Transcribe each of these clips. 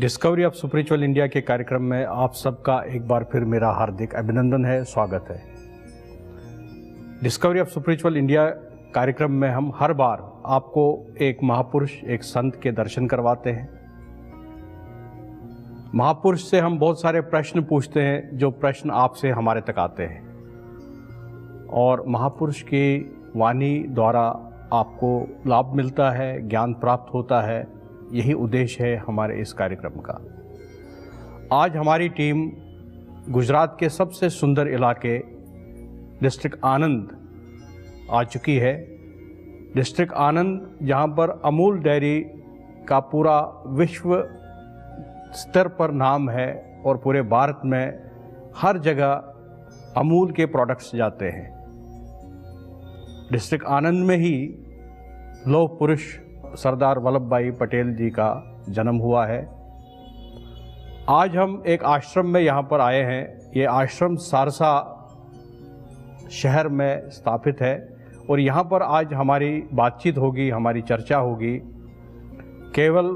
Discovery of spiritual India के कार्यक्रम में आप सबका एक बार फिर मेरा हार्दिक अभिनंदन है, स्वागत है। डिस्कवरी ऑफ स्पिरिचुअल इंडिया कार्यक्रम में हम हर बार आपको एक महापुरुष, एक संत के दर्शन करवाते हैं। महापुरुष से हम बहुत सारे प्रश्न पूछते हैं, जो प्रश्न आपसे हमारे तक आते हैं, और महापुरुष की वाणी द्वारा आपको लाभ मिलता है, ज्ञान प्राप्त होता है। यही उद्देश्य है हमारे इस कार्यक्रम का। आज हमारी टीम गुजरात के सबसे सुंदर इलाके डिस्ट्रिक्ट आनंद आ चुकी है। डिस्ट्रिक्ट आनंद, जहां पर अमूल डेयरी का पूरा विश्व स्तर पर नाम है और पूरे भारत में हर जगह अमूल के प्रोडक्ट्स जाते हैं। डिस्ट्रिक्ट आनंद में ही लौह पुरुष सरदार वल्लभ भाई पटेल जी का जन्म हुआ है। आज हम एक आश्रम में यहाँ पर आए हैं। ये आश्रम सारसा शहर में स्थापित है और यहाँ पर आज हमारी बातचीत होगी, हमारी चर्चा होगी। केवल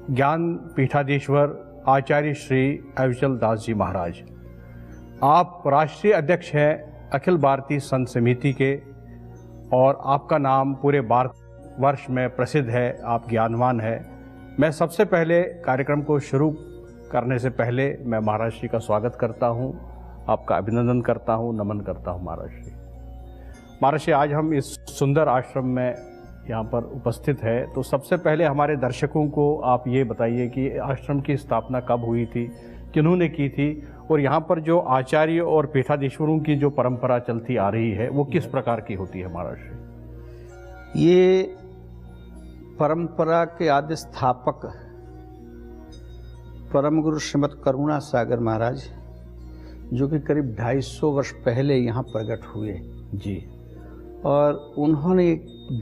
ज्ञान पीठाधीश्वर आचार्य श्री अविचल दास जी महाराज, आप राष्ट्रीय अध्यक्ष हैं अखिल भारतीय संत समिति के, और आपका नाम पूरे भारत वर्ष में प्रसिद्ध है, आप ज्ञानवान हैं। मैं सबसे पहले कार्यक्रम को शुरू करने से पहले मैं महाराज श्री का स्वागत करता हूं, आपका अभिनंदन करता हूं, नमन करता हूं महाराज श्री। महाराज श्री, आज हम इस सुंदर आश्रम में यहाँ पर उपस्थित है, तो सबसे पहले हमारे दर्शकों को आप ये बताइए कि आश्रम की स्थापना कब हुई थी, किन्होंने की थी, और यहाँ पर जो आचार्य और पीठाधीश्वरों की जो परंपरा चलती आ रही है वो किस प्रकार की होती है महाराज श्री? ये परंपरा के आदि स्थापक परम गुरु श्रीमद करुणा सागर महाराज, जो कि करीब 250 वर्ष पहले यहाँ प्रकट हुए जी, और उन्होंने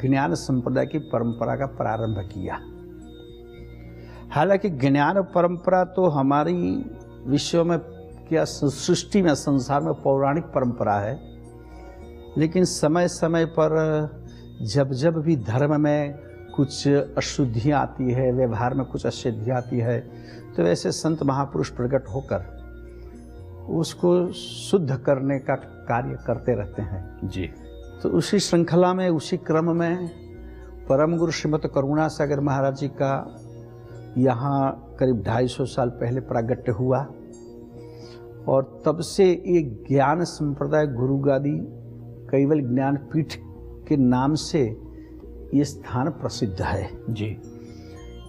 ज्ञान संप्रदाय की परंपरा का प्रारंभ किया। हालांकि ज्ञान परंपरा तो हमारी विश्व में क्या सृष्टि में, संसार में पौराणिक परंपरा है, लेकिन समय समय पर जब जब भी धर्म में कुछ अशुद्धियाँ आती है, व्यवहार में कुछ अशुद्धियाँ आती है, तो ऐसे संत महापुरुष प्रकट होकर उसको शुद्ध करने का कार्य करते रहते हैं जी। तो उसी श्रृंखला में, उसी क्रम में परम गुरु श्रीमद करुणा सागर महाराज जी का यहाँ करीब 250 साल पहले प्रागट्य हुआ, और तब से ये ज्ञान संप्रदाय गुरु गादी कैवल ज्ञान पीठ के नाम से ये स्थान प्रसिद्ध है जी।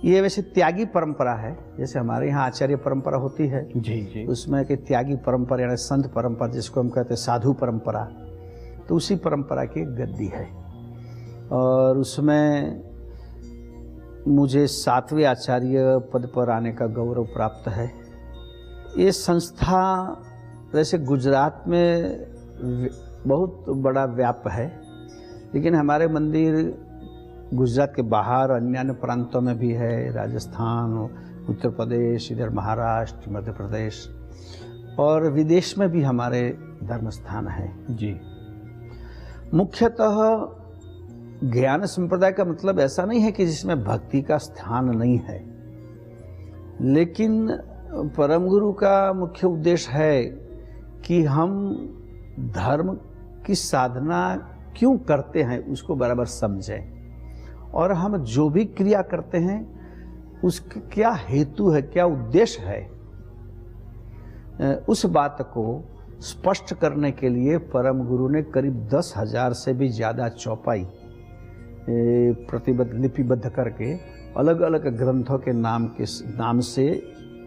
ये वैसे त्यागी परंपरा है, जैसे हमारे यहाँ आचार्य परंपरा होती है जी जी, उसमें कि त्यागी परंपरा यानी संत परंपरा, जिसको हम कहते हैं साधु परंपरा, तो उसी परंपरा की गद्दी है। और उसमें मुझे 7वें आचार्य पद पर आने का गौरव प्राप्त है। ये संस्था वैसे गुजरात में बहुत बड़ा व्याप है, लेकिन हमारे मंदिर गुजरात के बाहर अन्य प्रांतों में भी है, राजस्थान, उत्तर प्रदेश, इधर महाराष्ट्र, मध्य प्रदेश, और विदेश में भी हमारे धर्म स्थान है जी। मुख्यतः ज्ञान संप्रदाय का मतलब ऐसा नहीं है कि जिसमें भक्ति का स्थान नहीं है, लेकिन परम गुरु का मुख्य उद्देश्य है कि हम धर्म की साधना क्यों करते हैं उसको बराबर समझें, और हम जो भी क्रिया करते हैं उसका क्या हेतु है, क्या उद्देश्य है, उस बात को स्पष्ट करने के लिए परम गुरु ने करीब 10,000 से भी ज़्यादा चौपाई प्रतिबद्ध, लिपिबद्ध करके अलग अलग ग्रंथों के नाम से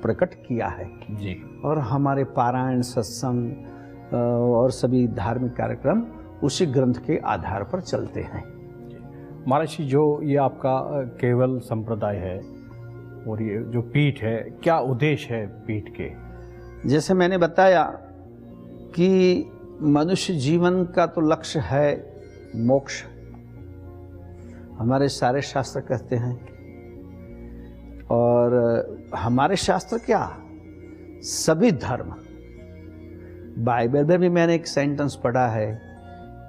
प्रकट किया है जी। और हमारे पारायण, सत्संग और सभी धार्मिक कार्यक्रम उसी ग्रंथ के आधार पर चलते हैं। महाराज जी, जो ये आपका केवल संप्रदाय है और ये जो पीठ है, क्या उद्देश्य है पीठ के? जैसे मैंने बताया कि मनुष्य जीवन का तो लक्ष्य है मोक्ष, हमारे सारे शास्त्र कहते हैं, और हमारे शास्त्र क्या, सभी धर्म, बाइबल में भी मैंने एक सेंटेंस पढ़ा है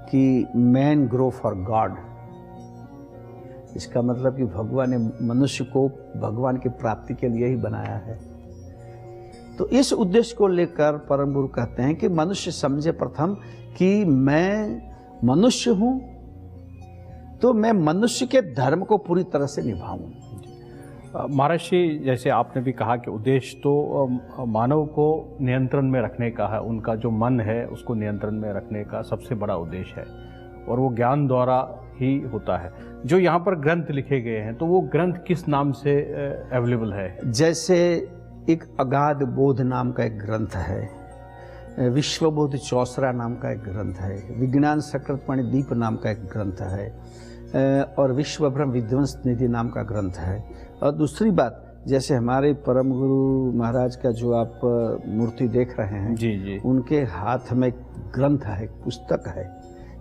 कि मैन ग्रो फॉर गॉड, इसका मतलब कि भगवान ने मनुष्य को भगवान की प्राप्ति के लिए ही बनाया है। तो इस उद्देश्य को लेकर परम गुरु कहते हैं कि मनुष्य समझे प्रथम कि मैं मनुष्य हूं, तो मैं मनुष्य के धर्म को पूरी तरह से निभाऊं। महर्षि, जैसे आपने भी कहा कि उद्देश्य तो मानव को नियंत्रण में रखने का है, उनका जो मन है उसको नियंत्रण में रखने का सबसे बड़ा उद्देश्य है, और वो ज्ञान द्वारा ही होता है। जो यहाँ पर ग्रंथ लिखे गए हैं, तो वो ग्रंथ किस नाम से अवेलेबल है? जैसे एक अगाध बोध नाम का एक ग्रंथ है, विश्वबोध चौसरा नाम का एक ग्रंथ है, विज्ञान सकृतमणि दीप नाम का एक ग्रंथ है, और विश्व ब्रह्म विध्वंस निधि नाम का ग्रंथ है। और दूसरी बात, जैसे हमारे परम गुरु महाराज का जो आप मूर्ति देख रहे हैं, जी जी, उनके हाथ में ग्रंथ है, पुस्तक है।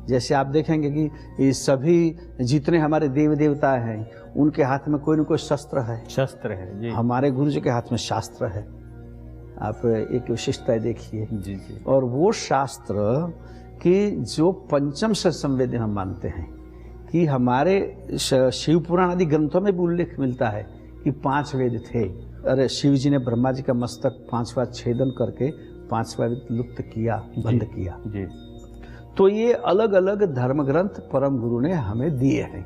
जैसे आप देखेंगे कि ये सभी जितने हमारे देव देवता हैं, उनके हाथ में कोई न कोई शस्त्र है। शस्त्र है जी। हमारे गुरु जी के हाथ में शास्त्र है। आप एक विशिष्टता देखिए जी जी। और वो शास्त्र कि जो पंचम से संवेद्य हम मानते हैं, कि हमारे शिव पुराण आदि ग्रंथों में भी उल्लेख मिलता है कि 5 वेद थे। अरे शिव जी ने ब्रह्मा जी का मस्तक 5 बार छेदन करके 5वां वेद लुप्त किया, बंद किया जी। तो ये अलग अलग धर्म ग्रंथ परम गुरु ने हमें दिए हैं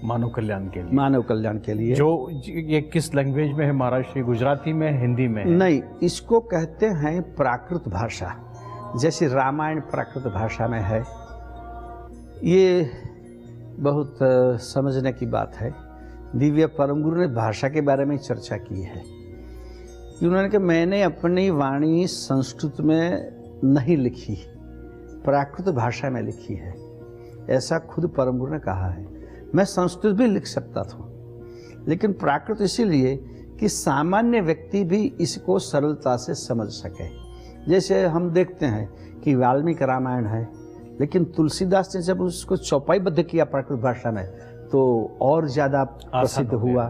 मानव कल्याण के लिए। मानव कल्याण के लिए। जो ये किस लैंग्वेज में है महाराष्ट्र? गुजराती में, हिंदी में? नहीं, इसको कहते हैं प्राकृत भाषा। जैसे रामायण प्राकृत भाषा में है। ये बहुत समझने की बात है। दिव्य परम गुरु ने भाषा के बारे में चर्चा की है। उन्होंने कहा मैंने अपनी वाणी संस्कृत में नहीं लिखी, प्राकृत भाषा में लिखी है। ऐसा खुद परम गुरु ने कहा है। मैं संस्कृत भी लिख सकता था, लेकिन प्राकृत इसीलिए कि सामान्य व्यक्ति भी इसको सरलता से समझ सके। जैसे हम देखते हैं कि वाल्मीकि रामायण है, लेकिन तुलसीदास ने जब उसको चौपाईबद्ध किया प्राकृत भाषा में तो और ज़्यादा प्रसिद्ध हुआ।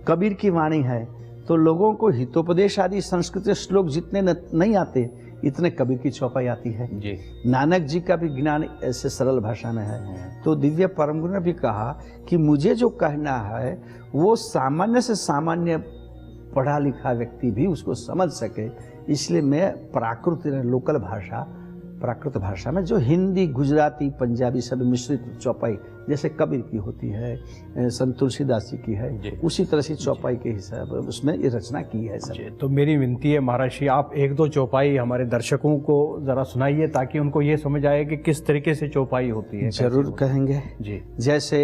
कबीर की वाणी है, तो लोगों को हितोपदेश आदि संस्कृत श्लोक जितने नहीं आते, इतने कबीर की चौपाई आती है जी। नानक जी का भी ज्ञान ऐसे सरल भाषा में है। तो दिव्य परम गुरु ने भी कहा कि मुझे जो कहना है वो सामान्य से सामान्य पढ़ा लिखा व्यक्ति भी उसको समझ सके, इसलिए मैं प्राकृत लोकल भाषा, प्राकृत भाषा में जो हिंदी, गुजराती, पंजाबी सब मिश्रित चौपाई जैसे कबीर की होती है, संत तुलसीदास जी की है, उसी तरह से चौपाई के हिसाब उसमें ये रचना की है सब। तो मेरी विनती है महाराज जी, आप 1-2 चौपाई हमारे दर्शकों को जरा सुनाइए ताकि उनको ये समझ आए कि किस तरीके से चौपाई होती है। जरूर कहेंगे जी। जैसे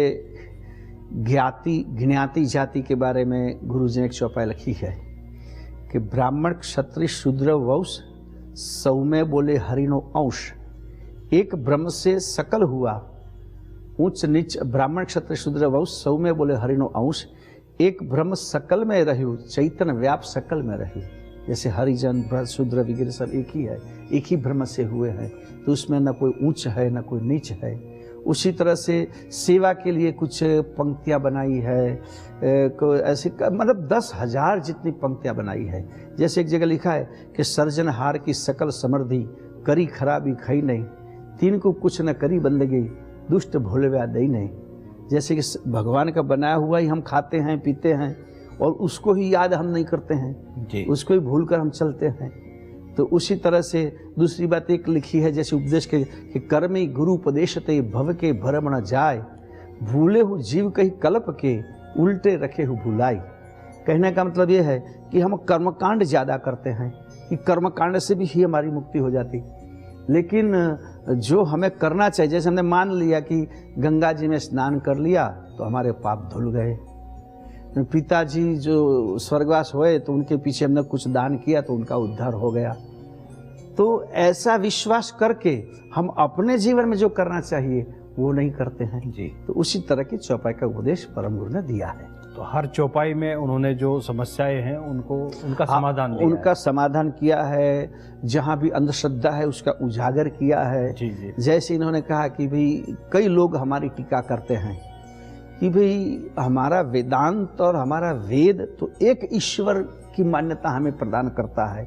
ज्ञाति जाति के बारे में गुरु जी ने एक चौपाई लिखी है कि ब्राह्मण क्षत्रिय शूद्र वैश्य सौम्य बोले हरिनो अंश, एक ब्रह्म से सकल हुआ ऊंच नीच। ब्राह्मण क्षत्रिय शूद्र वैश्य सौम्य बोले हरिनो अंश, एक ब्रह्म सकल में रहु चैतन्य व्याप सकल में रहु। जैसे हरिजन शूद्र वगैरह सब एक ही है, एक ही ब्रह्म से हुए हैं, तो उसमें न कोई ऊंच है न कोई नीच है। उसी तरह से सेवा के लिए कुछ पंक्तियाँ बनाई है, ऐसे मतलब 10,000 जितनी पंक्तियाँ बनाई है। जैसे एक जगह लिखा है कि सर्जनहार की सकल समृद्धि करी खराबी खई नहीं, तीन को कुछ न करी बंदगी दुष्ट भोले व्या दई नहीं। जैसे कि भगवान का बनाया हुआ ही हम खाते हैं पीते हैं और उसको ही याद हम नहीं करते हैं जी। उसको ही भूल कर हम चलते हैं। तो उसी तरह से दूसरी बात एक लिखी है जैसे उपदेश के कि कर्मी गुरु उपदेशते भव के भरम न जाए, भूले हो जीव कही कल्प के उल्टे रखे हो भुलाई। कहने का मतलब ये है कि हम कर्मकांड ज़्यादा करते हैं कि कर्मकांड से भी ही हमारी मुक्ति हो जाती, लेकिन जो हमें करना चाहिए, जैसे हमने मान लिया कि गंगा जी में स्नान कर लिया तो हमारे पाप धुल गए, पिताजी जो स्वर्गवास हुए तो उनके पीछे हमने कुछ दान किया तो उनका उद्धार हो गया। तो ऐसा विश्वास करके हम अपने जीवन में जो करना चाहिए वो नहीं करते हैं जी। तो उसी तरह की चौपाई का उपदेश परम गुरु ने दिया है। तो हर चौपाई में उन्होंने जो समस्याएं हैं उनका समाधान दिया उनका समाधान किया है। जहाँ भी अंधश्रद्धा है उसका उजागर किया है जी जी। जैसे इन्होंने कहा कि भाई कई लोग हमारी टीका करते हैं कि भाई हमारा वेदांत और हमारा वेद तो एक ईश्वर की मान्यता हमें प्रदान करता है,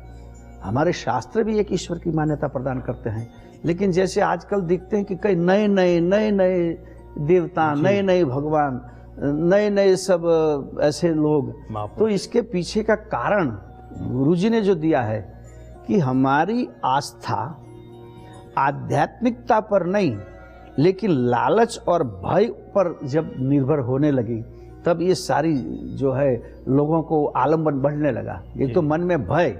हमारे शास्त्र भी एक ईश्वर की मान्यता प्रदान करते हैं, लेकिन जैसे आजकल देखते हैं कि कई नए नए देवता, नए नए भगवान, नए नए सब ऐसे लोग। तो इसके पीछे का कारण गुरुजी ने जो दिया है कि हमारी आस्था आध्यात्मिकता पर नहीं लेकिन लालच और भय पर जब निर्भर होने लगी, तब ये सारी जो है लोगों को आलम्बन बढ़ने लगा। एक तो मन में भय,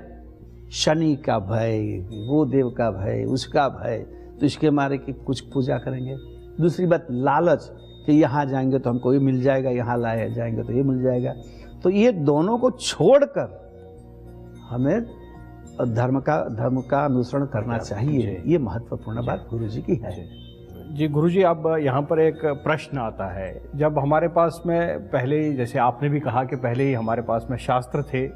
शनि का भय, वो देव का भय, उसका भय, तो इसके मारे कि कुछ पूजा करेंगे। दूसरी बात लालच कि यहाँ जाएंगे तो हमको ये मिल जाएगा, यहाँ लाए जाएंगे तो ये मिल जाएगा। तो ये दोनों को छोड़कर हमें धर्म का अनुसरण करना चाहिए। ये महत्वपूर्ण बात गुरुजी की है। जी गुरुजी, अब यहाँ पर एक प्रश्न आता है। जब हमारे पास में पहले ही, जैसे आपने भी कहा कि पहले ही हमारे पास में शास्त्र थे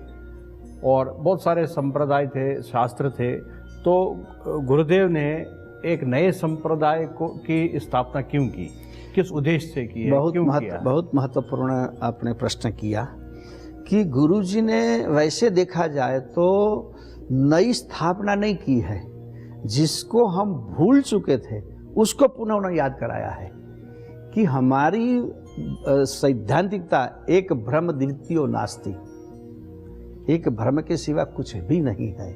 और बहुत सारे संप्रदाय थे, शास्त्र थे, तो गुरुदेव ने एक नए संप्रदाय की स्थापना क्यों की, किस उद्देश्य से की है, बहुत महत्वपूर्ण आपने प्रश्न किया कि गुरुजी ने वैसे देखा जाए तो नई स्थापना नहीं की है, जिसको हम भूल चुके थे उसको पुनः उन्होंने याद कराया है कि हमारी सैद्धांतिकता एक ब्रह्म द्वितीयो नास्ति, एक ब्रह्म के सिवा कुछ भी नहीं है।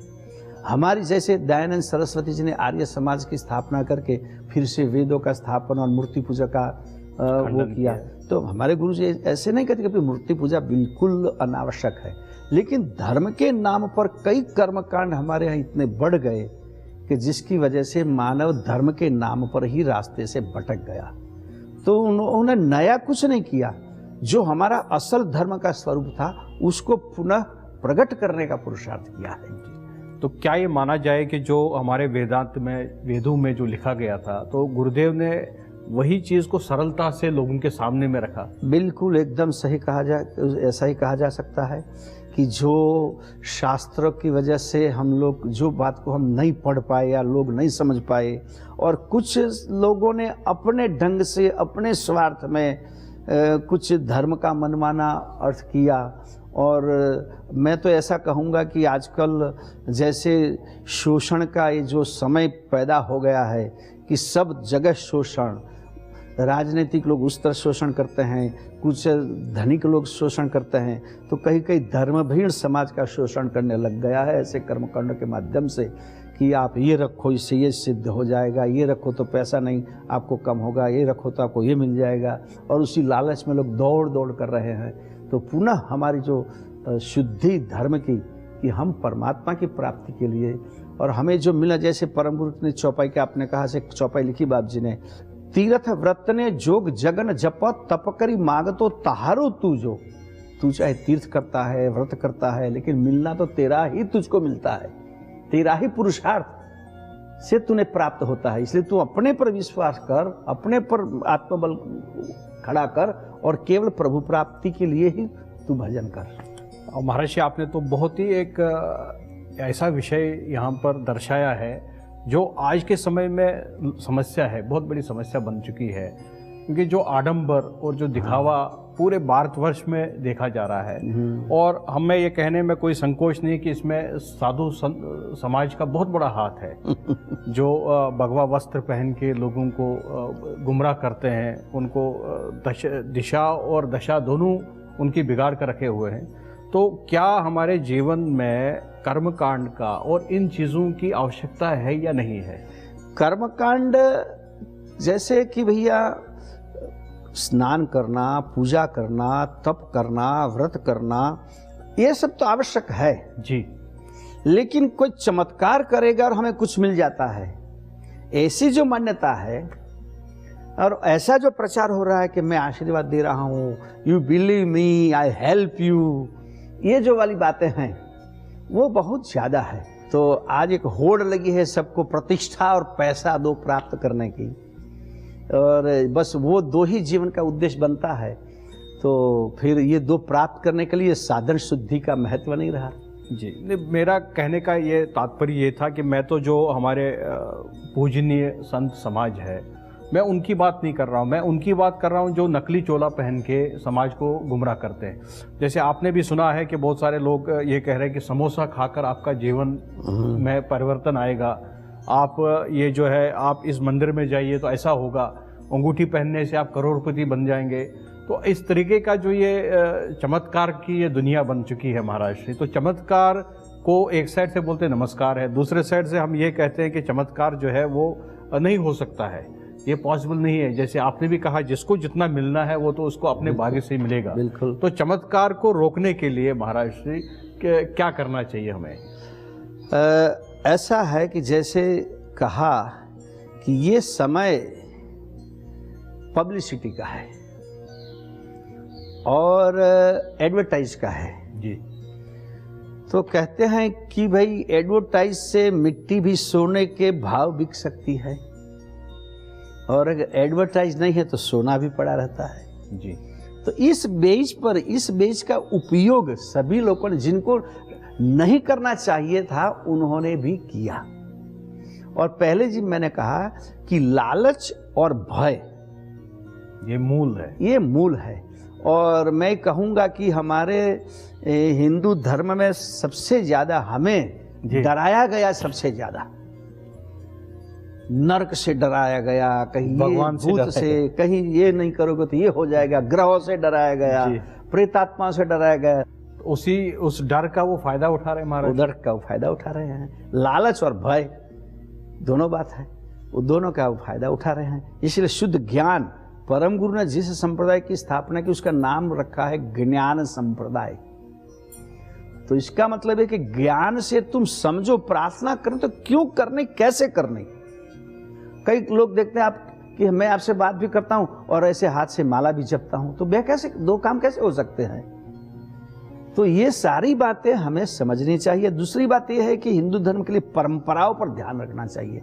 हमारी जैसे दयानंद सरस्वती जी ने आर्य समाज की स्थापना करके फिर से वेदों का स्थापना और मूर्ति पूजा का वो किया, तो हमारे गुरु जी ऐसे नहीं कहते कि मूर्ति पूजा बिल्कुल अनावश्यक है, लेकिन धर्म के नाम पर कई कर्मकांड हमारे यहाँ इतने बढ़ गए कि जिसकी वजह से मानव धर्म के नाम पर ही रास्ते से भटक गया। तो उन्होंने नया कुछ नहीं किया, जो हमारा असल धर्म का स्वरूप था उसको पुनः प्रकट करने का पुरुषार्थ किया है। तो क्या ये माना जाए कि जो हमारे वेदांत में, वेदों में जो लिखा गया था, तो गुरुदेव ने वही चीज़ को सरलता से लोगों के सामने में रखा? बिल्कुल एकदम सही कहा जाए, ऐसा ही कहा जा सकता है कि जो शास्त्रों की वजह से हम लोग जो बात को हम नहीं पढ़ पाए या लोग नहीं समझ पाए, और कुछ लोगों ने अपने ढंग से अपने स्वार्थ में कुछ धर्म का मनमाना अर्थ किया। और मैं तो ऐसा कहूँगा कि आजकल जैसे शोषण का ये जो समय पैदा हो गया है कि सब जगह शोषण, राजनीतिक लोग उस तरह शोषण करते हैं, कुछ धनिक लोग शोषण करते हैं, तो कहीं कहीं धर्मभीड़ समाज का शोषण करने लग गया है ऐसे कर्मकांड के माध्यम से कि आप ये रखो इससे ये सिद्ध हो जाएगा, ये रखो तो पैसा नहीं आपको कम होगा, ये रखो तो आपको ये मिल जाएगा, और उसी लालच में लोग दौड़ दौड़ कर रहे हैं। तो पुनः हमारी जो शुद्धि धर्म की कि हम परमात्मा की प्राप्ति के लिए, और हमें जो मिला, जैसे परम गुरु ने चौपाई के आपने कहा से चौपाई लिखी बाप जी ने, तीर्थ व्रत ने जोग जगन जप तप करी मांगतो तहारो तू जो। तू चाहे तीर्थ करता है, व्रत करता है, लेकिन मिलना तो तेरा ही तुझको मिलता है, तेरा ही पुरुषार्थ से तूने प्राप्त होता है। इसलिए तू अपने पर विश्वास कर, अपने पर आत्मबल खड़ा कर और केवल प्रभु प्राप्ति के लिए ही तू भजन कर। और महर्षि, आपने तो बहुत ही एक ऐसा विषय यहाँ पर दर्शाया है जो आज के समय में समस्या है, बहुत बड़ी समस्या बन चुकी है, क्योंकि जो आडंबर और जो दिखावा पूरे भारतवर्ष में देखा जा रहा है। और हमें ये कहने में कोई संकोच नहीं कि इसमें साधु समाज का बहुत बड़ा हाथ है जो भगवा वस्त्र पहन के लोगों को गुमराह करते हैं, उनको दिशा और दशा दोनों उनकी बिगाड़ कर रखे हुए हैं। तो क्या हमारे जीवन में कर्मकांड का और इन चीज़ों की आवश्यकता है या नहीं है? कर्मकांड जैसे कि भैया स्नान करना, पूजा करना, तप करना, व्रत करना, ये सब तो आवश्यक है जी, लेकिन कोई चमत्कार करेगा और हमें कुछ मिल जाता है, ऐसी जो मान्यता है और ऐसा जो प्रचार हो रहा है कि मैं आशीर्वाद दे रहा हूँ, you believe me, I help you, ये जो वाली बातें हैं वो बहुत ज़्यादा है। तो आज एक होड़ लगी है सबको प्रतिष्ठा और पैसा दो प्राप्त करने की, और बस वो दो ही जीवन का उद्देश्य बनता है। तो फिर ये दो प्राप्त करने के लिए साधन शुद्धि का महत्व नहीं रहा। जी, मेरा कहने का ये तात्पर्य ये था कि मैं तो जो हमारे पूजनीय संत समाज है, मैं उनकी बात नहीं कर रहा हूँ, मैं उनकी बात कर रहा हूँ जो नकली चोला पहन के समाज को गुमराह करते हैं। जैसे आपने भी सुना है कि बहुत सारे लोग ये कह रहे हैं कि समोसा खाकर आपका जीवन में परिवर्तन आएगा, आप ये जो है आप इस मंदिर में जाइए तो ऐसा होगा। अंगूठी पहनने से आप करोड़पति बन जाएंगे। तो इस तरीके का जो ये चमत्कार की ये दुनिया बन चुकी है महाराष्ट्र। तो चमत्कार को एक साइड से बोलते हैं नमस्कार है, दूसरे साइड से हम ये कहते हैं कि चमत्कार जो है वो नहीं हो सकता है, ये पॉसिबल नहीं है। जैसे आपने भी कहा, जिसको जितना मिलना है वो तो उसको अपने भाग्य से ही मिलेगा। बिल्कुल। तो चमत्कार को रोकने के लिए महाराष्ट्र क्या करना चाहिए हमें? ऐसा है कि जैसे कहा कि ये समय पब्लिसिटी का है और एडवर्टाइज का है जी। तो कहते हैं कि भाई एडवर्टाइज से मिट्टी भी सोने के भाव बिक सकती है, और अगर एडवर्टाइज नहीं है तो सोना भी पड़ा रहता है जी। तो इस बेच का उपयोग सभी लोगों ने, जिनको नहीं करना चाहिए था उन्होंने भी किया। और पहले जी मैंने कहा कि लालच और भय ये मूल है, ये मूल है। और मैं कहूँगा कि हमारे हिंदू धर्म में सबसे ज़्यादा हमें डराया गया, सबसे ज़्यादा नरक से डराया गया, कहीं भगवान ये भूत से, कहीं ये नहीं करोगे तो ये हो जाएगा, ग्रहों से डराया गया, प्रेतात्मा से डराया गया। उस डर का वो फायदा उठा रहे हैं महाराज। डर का वो फायदा उठा रहे हैं। लालच और भय दोनों बात है, वो दोनों का वो फायदा उठा रहे हैं। इसलिए शुद्ध ज्ञान, परम गुरु ने जिस संप्रदाय की स्थापना की उसका नाम रखा है ज्ञान संप्रदाय। तो इसका मतलब है कि ज्ञान से तुम समझो, प्रार्थना करो तो क्यों करनी, कैसे करनी। कई लोग देखते हैं आप कि मैं आपसे बात भी करता हूं और ऐसे हाथ से माला भी जपता हूं, तो कैसे दो काम कैसे हो सकते हैं। तो ये सारी बातें हमें समझनी चाहिए। दूसरी बात यह है कि हिंदू धर्म के लिए परंपराओं पर ध्यान रखना चाहिए।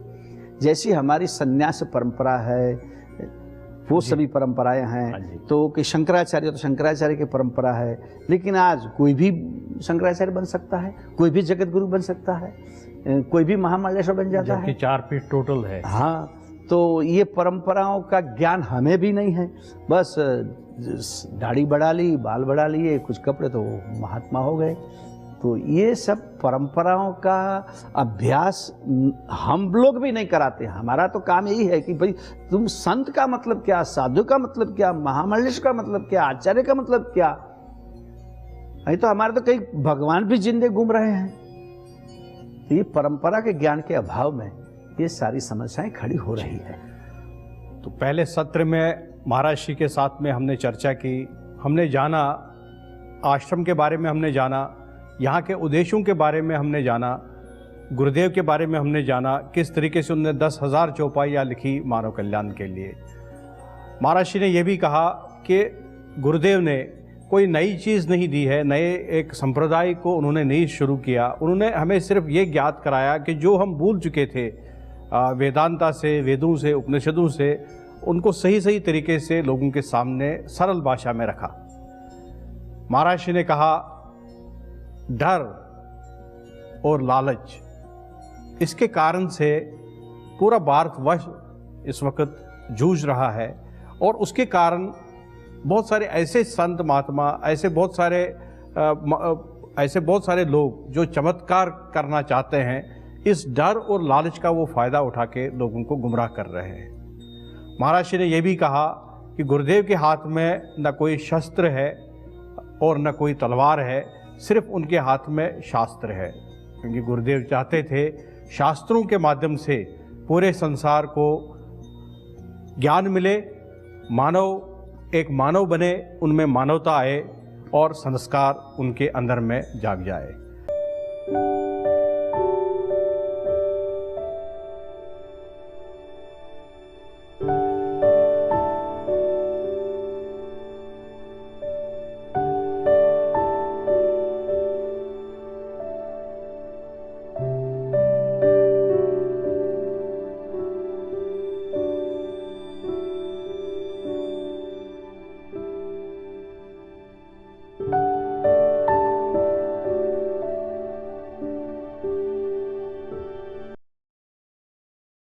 जैसी हमारी संन्यास परंपरा है, वो सभी परंपराएं हैं। तो कि शंकराचार्य, तो शंकराचार्य की परंपरा है, लेकिन आज कोई भी शंकराचार्य बन सकता है, कोई भी जगत गुरु बन सकता है, कोई भी महामंडलेश्वर बन जाता है। 4 फीट टोटल है। हाँ, तो ये परंपराओं का ज्ञान हमें भी नहीं है। बस दाढ़ी बढ़ा ली, बाल बढ़ा लिए, कुछ कपड़े, तो महात्मा हो गए। तो ये सब परंपराओं का अभ्यास हम लोग भी नहीं कराते। हमारा तो काम यही है कि भाई तुम संत का मतलब क्या, साधु का मतलब क्या, महामंडलेश्वर का मतलब क्या, आचार्य का मतलब क्या। नहीं तो हमारे तो कई भगवान भी जिंदे घूम रहे हैं। तो ये परंपरा के ज्ञान के अभाव में ये सारी समस्याएं खड़ी हो रही है। तो पहले सत्र में महाराज जी के साथ में हमने चर्चा की, हमने जाना आश्रम के बारे में, हमने जाना यहाँ के उद्देश्यों के बारे में, हमने जाना गुरुदेव के बारे में, हमने जाना किस तरीके से उन्होंने 10,000 चौपाइयाँ लिखी मानव कल्याण के लिए। महाराज जी ने यह भी कहा कि गुरुदेव ने कोई नई चीज़ नहीं दी है, नए एक संप्रदाय को उन्होंने नहीं शुरू किया। उन्होंने हमें सिर्फ ये ज्ञात कराया कि जो हम भूल चुके थे वेदांता से, वेदों से, उपनिषदों से, उनको सही सही तरीके से लोगों के सामने सरल भाषा में रखा। महाराज जी ने कहा डर और लालच, इसके कारण से पूरा भारतवर्ष इस वक्त जूझ रहा है, और उसके कारण बहुत सारे ऐसे संत महात्मा, ऐसे बहुत सारे लोग जो चमत्कार करना चाहते हैं, इस डर और लालच का वो फायदा उठा के लोगों को गुमराह कर रहे हैं। महाराज जी ने यह भी कहा कि गुरुदेव के हाथ में न कोई शस्त्र है और न कोई तलवार है, सिर्फ उनके हाथ में शास्त्र है। क्योंकि गुरुदेव चाहते थे शास्त्रों के माध्यम से पूरे संसार को ज्ञान मिले, मानव एक मानव बने, उनमें मानवता आए और संस्कार उनके अंदर में जाग जाए।